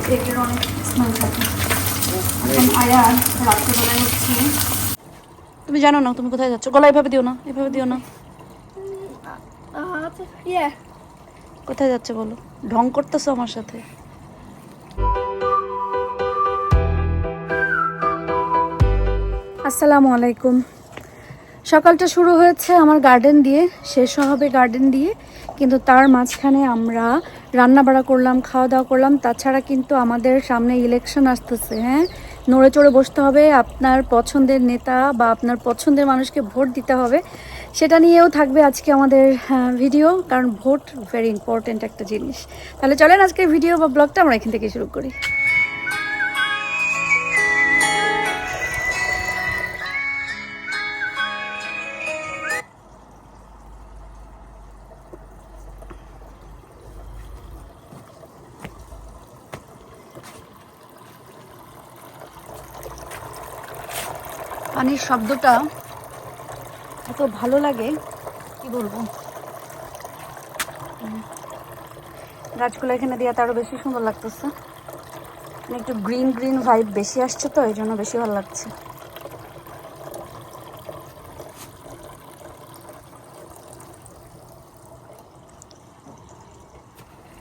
কেকের অনেক স্মেল থাকে। এখন আয়ার রাত্রেবেলায় হচ্ছে, তুমি জানো না তুমি কোথায় যাচ্ছ? গলা এভাবে দিও না, এভাবে দিও না। কোথায় যাচ্ছে বলো? ঢং করতেছো আমার সাথে। আসসালামু আলাইকুম। সকালটা শুরু হয়েছে আমার গার্ডেন দিয়ে, শেষও হবে গার্ডেন দিয়ে, কিন্তু তার মাঝখানে আমরা রান্না বাড়া করলাম, খাওয়া দাওয়া করলাম। তাছাড়া কিন্তু আমাদের সামনে ইলেকশন আসতেছে। হ্যাঁ, নড়ে চড়ে বসতে হবে, আপনার পছন্দের নেতা বা আপনার পছন্দের মানুষকে ভোট দিতে হবে। সেটা নিয়েও থাকবে আজকে আমাদের ভিডিও, কারণ ভোট ভেরি ইম্পর্ট্যান্ট একটা জিনিস। তাহলে চলেন আজকের ভিডিও বা ব্লগটা আমরা এখান থেকে শুরু করি। পানির শব্দটা এত ভালো লাগে, কি বলবো। গাছগুলো এখানে দিয়ে আরো বেশি সুন্দর লাগতেছে, একটু গ্রিন গ্রিন ভাইব বেশি আসছে, তো এই জন্য বেশি ভালো লাগছে।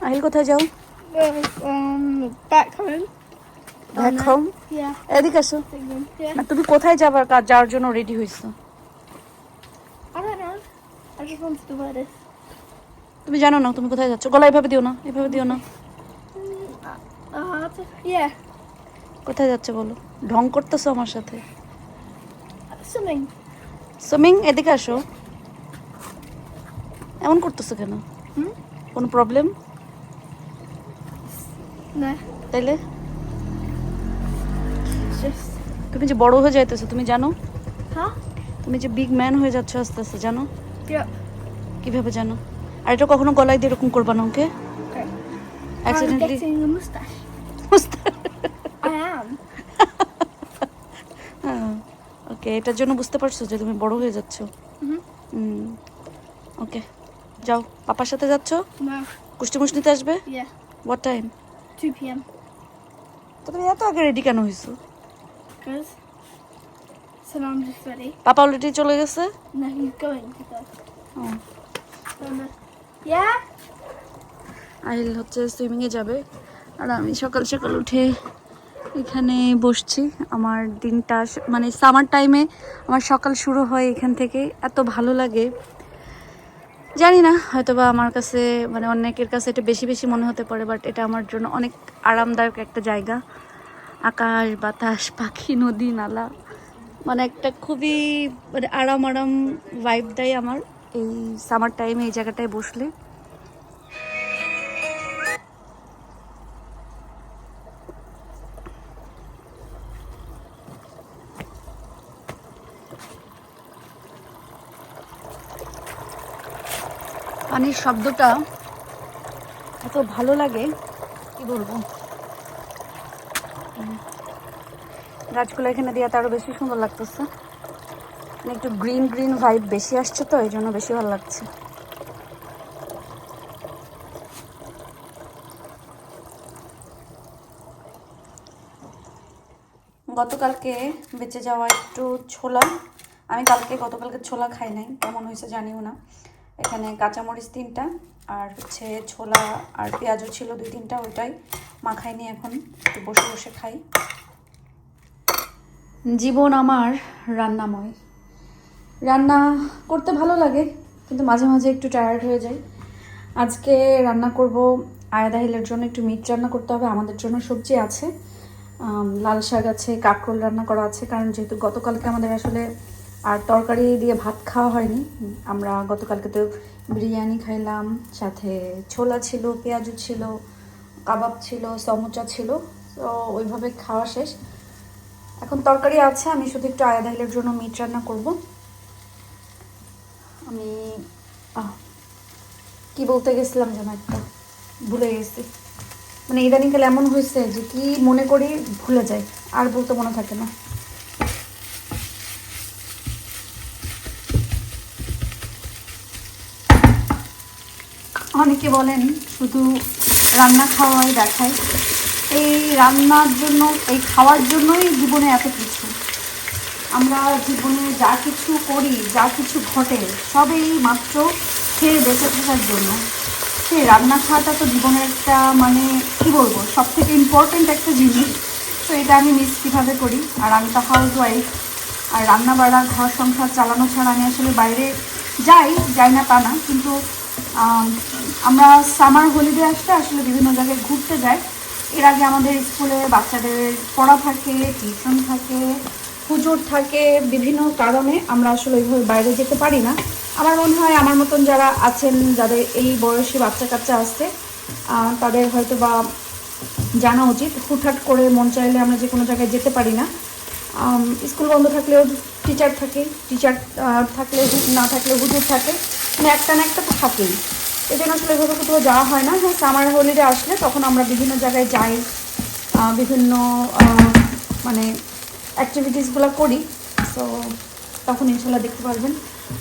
আহিল কোথায় যাও? Back home. Back home? Yeah. এদিকে আসো। Yeah. না, তুমি কোথায় যাওয়ার জন্য রেডি হয়েছো? I don't know. I just wanted to wear this. তুমি জানো না তুমি কোথায় যাচ্ছ? গলা এভাবে দিও না, এভাবে দিও না। Yeah. কোথায় যাচ্ছে বলো? ঢং করতেছো আমার সাথে। Swimming. সুমিং, এদিকে আসো। এমন করতেছো কেন? কোনো প্রবলেম? No. তাইলে It's just. তুমি যে বড় হয়ে যাইতেছো, তুমি জানো? Huh? তুমি যে বিগ ম্যান হয়ে যাচ্ছ আস্তে আস্তে, জানো? Yep. কিভাবে জানো? আর এটা কখনো গলায় দিয়ে এরকম করবা না, ওকে? Okay. I'm accidentally getting a mustache. I am. ওকে, এটার জন্য বুঝতে পারছো যে তুমি বড় হয়ে যাচ্ছ। ওকে, যাও। পাপার সাথে যাচ্ছ? No. কুষ্টি মুষ্টিতে আসবে? Yeah. What time? 2 p.m. তো তুমি এত আগে রেডি কেন হয়েছো? Because. So now I'm just ready. Papa already চলে গেছে? No, he's going to go. O, So no. Yeah. Ahil হচ্ছে সুইমিংয়ে যাবে, আর আমি সকাল সকাল উঠে এখানে বসছি। আমার দিনটা মানে সামার টাইমে আমার সকাল শুরু হয় এখান থেকে, এত ভালো লাগে। জানি না, হয়তোবা আমার কাছে মানে অনেকের কাছে এটা বেশি বেশি মনে হতে পারে, বাট এটা আমার জন্য অনেক আরামদায়ক একটা জায়গা। আকাশ, বাতাস, পাখি, নদী, নালা, মানে একটা খুবই মানে আরাম আরাম ভাইব দেয় আমার এই সামার টাইমে এই জায়গাটায় বসলে। পানির শব্দটা এত ভালো লাগে, কি বলবো। গাছগুলো এখানে দিয়ে আরো বেশি সুন্দর লাগতেছে, একটু গ্রিন গ্রিন ভাইব বেশি আসছে, তো এই জন্য বেশি ভালো লাগছে। গতকালকে বেঁচে যাওয়া একটু ছোলা, আমি গতকালকে ছোলা খাই নাই, কেমন হয়েছে জানিও না। এখানে কাঁচামরিচ 3টা আর হচ্ছে ছোলা আর পেঁয়াজও ছিল 2-3টা, ওইটাই মাখাইনি, এখন একটু বসে বসে খাই। জীবন আমার রান্নাময়, রান্না করতে ভালো লাগে, কিন্তু মাঝে মাঝে একটু টায়ার্ড হয়ে যায়। আজকে রান্না করব আয়াদা হিলের জন্য, একটু মিট রান্না করতে হবে, আমাদের জন্য সবজি আছে, লাল শাক আছে, কাঁকরোল রান্না করা আছে, কারণ যেহেতু গতকালকে আমাদের আসলে আর তরকারি দিয়ে ভাত খাওয়া হয়নি। আমরা গতকালকে তো বিরিয়ানি খাইলাম, সাথে ছোলা ছিল, পেঁয়াজু ছিল, কাবাব ছিল, সমুচা ছিল, তো ওইভাবে খাওয়া শেষ। এখন তরকারি আছে, আমি শুধু একটু আয়াদা হিলের জন্য মিট রান্না করব। আমি কি বলতে গেছিলাম যেন একটা ভুলে গেছি, মানে ইদানিংকালে এমন হয়েছে যে কি মনে করি ভুলে যাই, আর বলতে মনে থাকে না। অনেকে বলেন শুধু রান্না খাওয়াই দেখায়, এই রান্নার জন্য, এই খাওয়ার জন্যই জীবনে এত কিছু। আমরা জীবনে যা কিছু করি, যা কিছু ঘটে, সবই মাত্র খেয়ে বেঁচে থাকার জন্য। সেই রান্না খাওয়াটা তো জীবনের একটা মানে কী বলবো, সব থেকে ইম্পর্টেন্ট একটা জিনিস। তো এটা আমি মিস কীভাবে করি। আর আমি তো হাউস ওয়াইফ, আর রান্না বাড়া ঘর সংসার চালানো ছাড়া আমি আসলে বাইরে যাই না তা না, কিন্তু আমরা সামার হলিডে আসলে আসলে বিভিন্ন জায়গায় ঘুরতে যাই। এর আগে আমাদের স্কুলে বাচ্চাদের পড়া থাকে, টিউশন থাকে, পুজোর থাকে, বিভিন্ন কারণে আমরা আসলে ওইভাবে বাইরে যেতে পারি না। আমার মনে হয় আমার মতন যারা আছেন, যাদের এই বয়সী বাচ্চা কাচ্চা আসছে, তাদের হয়তো বা জানা উচিত, হুটহাট করে মন চাইলে আমরা যে কোনো জায়গায় যেতে পারি না। স্কুল বন্ধ থাকলেও টিচার থাকে, টিচার থাকলে না থাকলে হুজুর থাকে, মানে একটা না একটা তো থাকেই। এই জন্য আসলে এভাবে কোথাও যাওয়া হয় না। হ্যাঁ, সামার হলিডে আসলে তখন আমরা বিভিন্ন জায়গায় যাই, বিভিন্ন মানে অ্যাক্টিভিটিসগুলো করি। সো তখন ইনশাল্লাহ দেখতে পারবেন।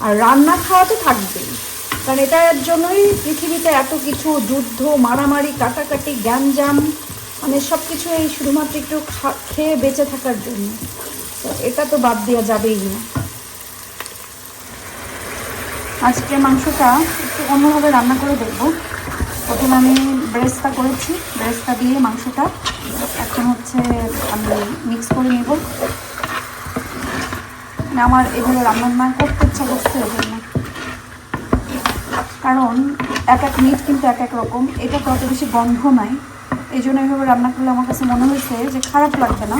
আর রান্না খাওয়া তো থাকবেই, কারণ এটার জন্যই পৃথিবীতে এত কিছু যুদ্ধ, মারামারি, কাটাকাটি, গ্যাঞ্জাম, মানে সব কিছু এই শুধুমাত্র একটু খেয়ে বেঁচে থাকার জন্য। তো এটা তো বাদ দেওয়া যাবেই না। আজকে মাংসটা একটু অন্যভাবে রান্না করে দেখবো। প্রথমে আমি ব্রেস্তা করেছি, ব্রেস্তা দিয়ে মাংসটা এখন হচ্ছে আমি মিক্স করে নেব। আমার এভাবে রান্না করতে ইচ্ছা করছে এজন্য, কারণ এক এক মিট কিন্তু এক এক রকম, এটা তো অত বেশি গন্ধ নাই। এই জন্য এইভাবে রান্না করলে আমার কাছে মনে হয়েছে যে খারাপ লাগবে না।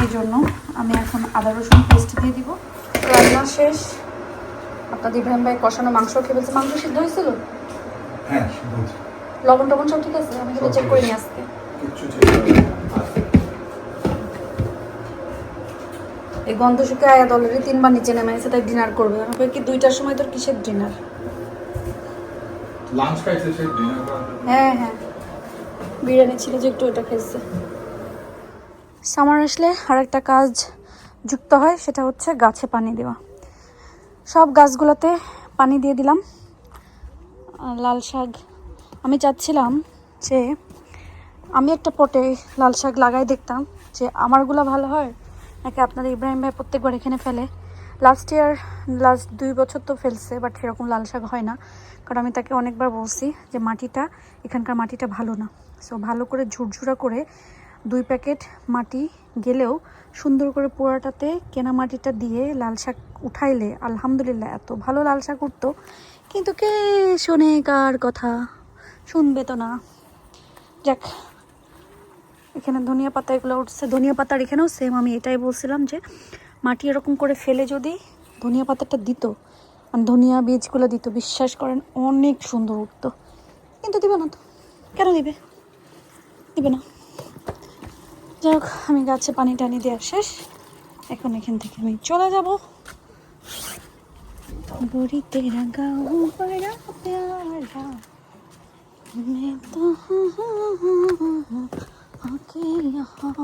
এই জন্য আমি এখন আদা রসুন পেস্ট দিয়ে দিব। রান্না শেষ। আপনাদের ইব্রাহিম ভাই কষানো মাংস খেয়ে বলছে মাংস সিদ্ধ হয়েছিল। হ্যাঁ, লবণ টবণ সব ঠিক আছে? আমি কিন্তু চেক করে নিয়ে আসতে। এই গন্ধ শুকে আয়াত অলরেডি 3বার নিচে নেমে এসে, তাই ডিনার করবে। আমাকে কি 2টার সময় তোর কিসের ডিনার? লাঞ্চ খাইছে সে ডিনার করার। হ্যাঁ হ্যাঁ, বিরিয়ানি ছিল যে একটু ওটা খেয়েছে। সামার আসলে আর একটা কাজ যুক্ত হয়, সেটা হচ্ছে গাছে পানি দেওয়া। সব গাছগুলোতে পানি দিয়ে দিলাম। লাল শাক আমি চাচ্ছিলাম যে আমি একটা পটে লাল শাক লাগাই, দেখতাম যে আমারগুলো ভালো হয় নাকি আপনাদের ইব্রাহিম ভাই প্রত্যেকবার এখানে ফেলে। লাস্ট 2 বছর তো ফেলছে, বাট সেরকম লাল শাক হয় না। কারণ আমি তাকে অনেকবার বলছি যে মাটিটা, এখানকার মাটিটা ভালো না। সো ভালো করে ঝুরঝুরা করে 2 প্যাকেট মাটি গেলেও সুন্দর করে পোড়াটাতে কেনা মাটিটা দিয়ে লাল শাক উঠাইলে আলহামদুলিল্লাহ এত ভালো লাল শাক উঠতো। কিন্তু কে শোনে কার কথা? শুনবে তো না। যাক, এখানে ধনিয়া পাতা এগুলো উঠছে। ধনিয়া পাতার এখানেও সেম, আমি এটাই বলছিলাম যে মাটি এরকম করে ফেলে যদি ধনিয়া পাতাটা দিত, মানে ধনিয়া বীজগুলো দিত, বিশ্বাস করেন অনেক সুন্দর উঠতো। কিন্তু দিবে না তো, কেন দিবে? দিবে না। যাই হোক, আমি গাছে পানি টানি দেওয়া শেষ। এখন এখান থেকে আমি চলে যাব। बड़ी तेरा गाँव बड़ा प्यारा मैं तो आके यहाँ।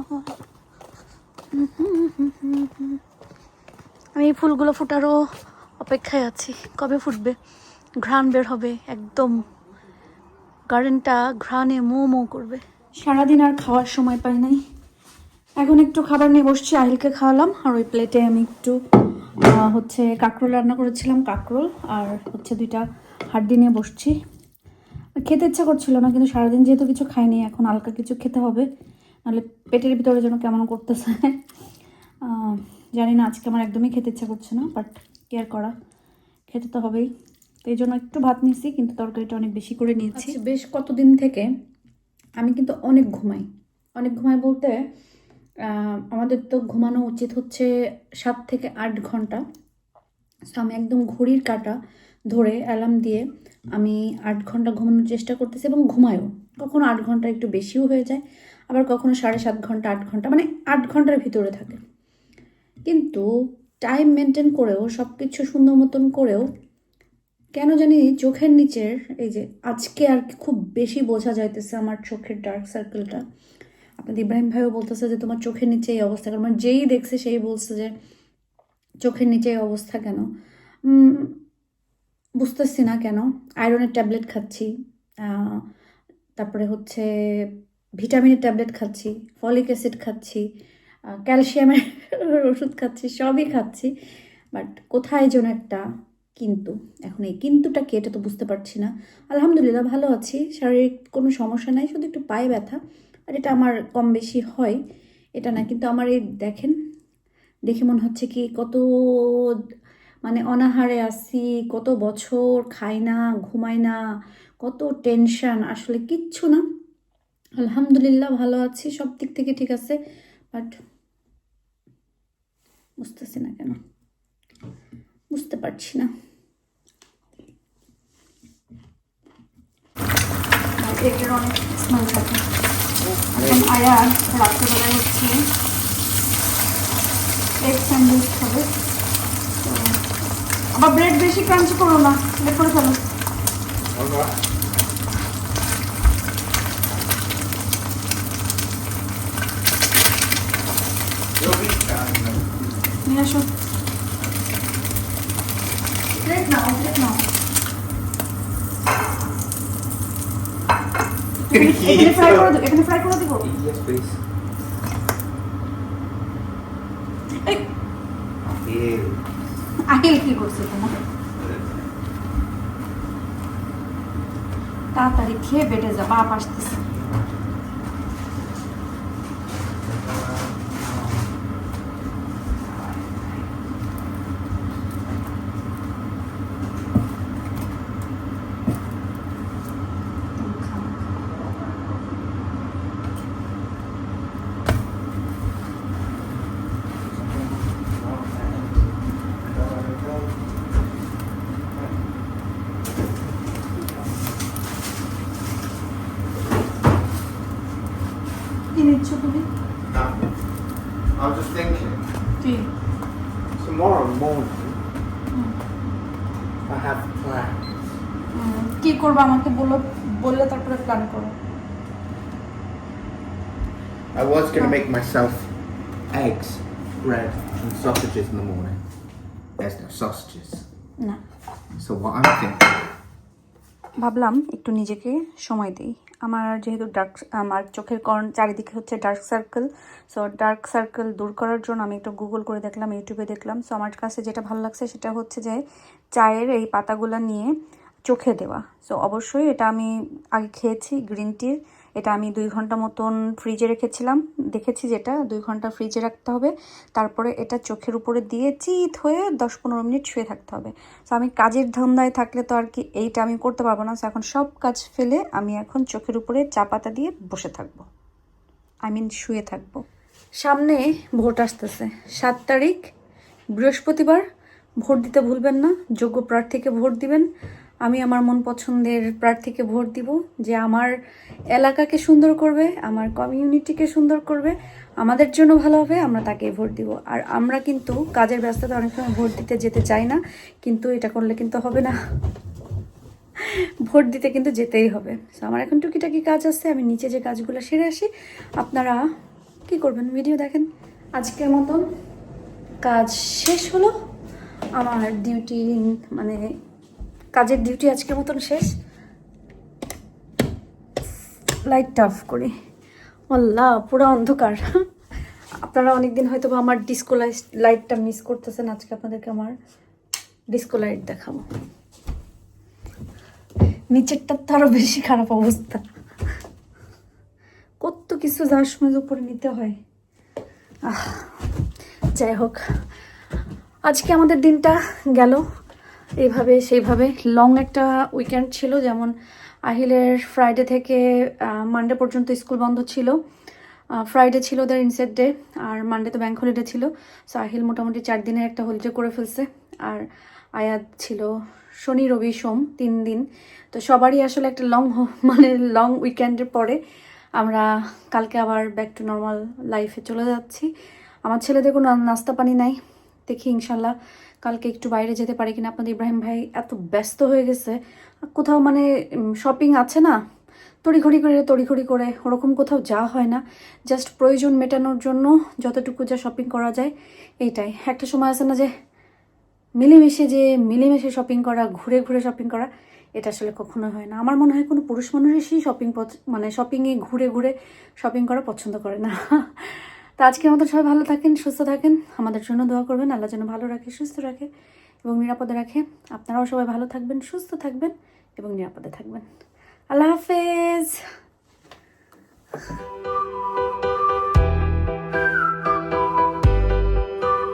আমি এই ফুলগুলো ফুটারও অপেক্ষায় আছি, কবে ফুটবে, ঘ্রাণ বের হবে, একদম গার্ডেনটা ঘ্রাণে মো মো করবে। সারাদিন আর খাওয়ার সময় পাই নাই। এখন একটু খাবার নিয়ে বসছি, আহিলকে খাওয়ালাম। আর ওই প্লেটে আমি একটু হচ্ছে কাঁকরোল রান্না করেছিলাম, কাঁকরোল আর হচ্ছে 2টা হাড্ডি নিয়ে বসছি। খেতে ইচ্ছা করছিল না, কিন্তু সারাদিন যেহেতু কিছু খাইনি, এখন হালকা কিছু খেতে হবে, নাহলে পেটের ভিতরে যেন কেমন করতেছে। জানি না, আজকে আমার একদমই খেতে ইচ্ছা করছে না, বাট কেয়ার করা, খেতে তো হবেই। তো এই জন্য একটু ভাত নিয়েছি, কিন্তু তরকারিটা অনেক বেশি করে নিয়েছি। বেশ কতদিন থেকে আমি কিন্তু অনেক ঘুমাই বলতে আমাদের তো ঘুমানো উচিত হচ্ছে 7 থেকে 8 ঘন্টা। তো আমি একদম ঘড়ির কাঁটা ধরে অ্যালার্ম দিয়ে আমি 8 ঘন্টা ঘুমানোর চেষ্টা করতেছি, এবং ঘুমায়ও। কখনো 8 ঘন্টা একটু বেশিও হয়ে যায়, আবার কখনো 7.5 ঘন্টা, 8 ঘন্টা, মানে 8 ঘন্টার ভিতরে থাকে। কিন্তু টাইম মেনটেন করেও, সব কিছু সুন্দর মতন করেও কেন জানি চোখের নিচের এই যে আজকে আর খুব বেশি বোঝা যাইতেছে আমার চোখের ডার্ক সার্কেলটা। আপনাদের ইব্রাহিম ভাইও বলতেছে যে তোমার চোখের নিচে এই অবস্থা, কারণ যেই দেখছে সেই বলছে যে চোখের নিচে এই অবস্থা কেন। বুঝতেছি না কেন। আয়রনের ট্যাবলেট খাচ্ছি, তারপরে হচ্ছে ভিটামিনের ট্যাবলেট খাচ্ছি, ফলিক অ্যাসিড খাচ্ছি, ক্যালসিয়ামের ওষুধ খাচ্ছি, সবই খাচ্ছি, বাট কোথায় যেন একটা কিন্তু, এখন এই কিন্তুটা কি এটা তো বুঝতে পারছি না। আলহামদুলিল্লাহ ভালো আছি, শারীরিক কোনো সমস্যা নাই, শুধু একটু পায়ে ব্যথা, আর এটা আমার কম বেশি হয়, এটা না। কিন্তু আমার এই দেখেন, দেখে মনে হচ্ছে কি কত মানে অনাহারে আছি, কত বছর খাই না, ঘুমাই না, কত টেনশন, আসলে কিচ্ছু না। আলহামদুলিল্লাহ ভালো আছি, সব দিক থেকে ঠিক আছে, বাট বুঝতেছি না কেন, বুঝতে পারছি না। এটার অনেক স্মেল থাকে। এখন আয়ার রাত্রেবেলায় হচ্ছে এগ স্যান্ডউইচ খাবে, তো আবার ব্রেড বেশি ক্রাঞ্চি করো না, বের করে ফেলো। নিয়ে আসো, প্লেট নাও, প্লেট নাও। এখানে ফ্রাই করে দেবো, এখানে ফ্রাই করে দেবো। Yes, please. এই Ew. আহিল কি করছে তোমার? তাড়াতাড়ি খেয়ে বেডে যা, বাপ আসতেছে। কি নিচ্ছ তুমি? I was just thinking, কি? tomorrow morning I have plans. কি করবো আমাকে বলো, বললে তারপরে প্ল্যান করো। I was going to make myself eggs, bread, and sausages in the morning. There's no sausages. না, So what I'm thinking, ভাবলাম একটু নিজেকে সময় দিই। আমার যেহেতু আমার চোখের চারিদিকে হচ্ছে dark circle, so dark circle দূর করার জন্য আমি একটু গুগল করে দেখলাম, ইউটিউবে দেখলাম। সো আমার কাছে যেটা ভালো লাগছে সেটা হচ্ছে যে চায়ের এই পাতাগুলো নিয়ে চোখে দেওয়া। সো অবশ্যই এটা আমি আগে খেয়েছি গ্রিন টির, এটা আমি 2 ঘন্টা মতন ফ্রিজে রেখেছিলাম, দেখেছি যেটা 2 ঘন্টা ফ্রিজে রাখতে হবে, তারপরে এটা চোখের উপরে দিয়ে চিত হয়ে 10-15 মিনিট শুয়ে থাকতে হবে। সো আমি কাজের ধান্দায় থাকলে তো আর কি এইটা আমি করতে পারবো না। সো এখন সব কাজ ফেলে আমি এখন চোখের উপরে চা পাতা দিয়ে বসে থাকবো, শুয়ে থাকবো। সামনে ভোট আসতেছে, 7 তারিখ বৃহস্পতিবার। ভোট দিতে ভুলবেন না, যোগ্য প্রার্থীকে ভোট দিবেন। আমি আমার মন পছন্দের প্রার্থীকে ভোট দিব, যে আমার এলাকাকে সুন্দর করবে, আমার কমিউনিটিকে সুন্দর করবে, আমাদের জন্য ভালো হবে, আমরা তাকেই ভোট দিব। আর আমরা কিন্তু কাজের ব্যস্ততা অনেক সময় ভোট দিতে যেতে চাই না, কিন্তু এটা করলে কিন্তু হবে না, ভোট দিতে কিন্তু যেতেই হবে। সো আমার এখন টুকিটাকি কাজ আছে, আমি নিচে যে কাজগুলো সেরে আসি। আপনারা কি করবেন, ভিডিও দেখেন। আজকের মতন কাজ শেষ হলো, আমার ডিউটি মানে কাজের ডিউটি আজকের মতন শেষ। লাইটটা অফ করি, আল্লাহ পুরো অন্ধকার। আপনারা অনেকদিন হয়তো বা আমার ডিস্কো লাইটটা মিস করতেছেন, আজকে আপনাদেরকে আমার ডিস্কো লাইট দেখাবো। নিচেরটার তো আরো বেশি খারাপ অবস্থা, কত কিছু যাওয়ার সময় উপরে নিতে হয়। যাই হোক, আজকে আমাদের দিনটা গেল এইভাবে সেইভাবে। লং একটা উইকেন্ড ছিল, যেমন আহিলের ফ্রাইডে থেকে মানডে পর্যন্ত স্কুল বন্ধ ছিল। ফ্রাইডে ছিল ওদের ইনসেট ডে, আর মানডে তো ব্যাংক হলিডে ছিল। সো আহিল মোটামুটি 4 দিনের একটা হলিডে করে ফেলছে, আর আয়াত ছিল শনি রবি সোম 3 দিন। তো সবারই আসলে একটা লং উইকেন্ডের পরে আমরা কালকে আবার ব্যাক টু নর্মাল লাইফে চলে যাচ্ছি। আমার ছেলেদের কোনো নাস্তা পানি নাই, দেখি ইনশাল্লাহ কালকে একটু বাইরে যেতে পারি কিনা। আপনাদের ইব্রাহিম ভাই এত ব্যস্ত হয়ে গেছে, কোথাও মানে শপিং আছে না, তড়িঘড়ি করে ওরকম কোথাও যাওয়া হয় না। জাস্ট প্রয়োজন মেটানোর জন্য যতটুকু যা শপিং করা যায় এইটাই। একটা সময় আছে না যে মিলেমিশে শপিং করা, ঘুরে ঘুরে শপিং করা, এটা আসলে কখনোই হয় না। আমার মনে হয় কোনো পুরুষ মানুষই মানে শপিংয়ে ঘুরে ঘুরে শপিং করা পছন্দ করে না। তো আজকের মতো সবাই ভালো থাকেন, সুস্থ থাকেন, আমাদের জন্য দোয়া করবেন, আল্লাহ যেন ভালো রাখে, সুস্থ রাখে এবং নিরাপদে রাখে। আপনারাও সবাই ভালো থাকবেন, সুস্থ থাকবেন এবং নিরাপদে থাকবেন। আল্লাহ হাফেজ।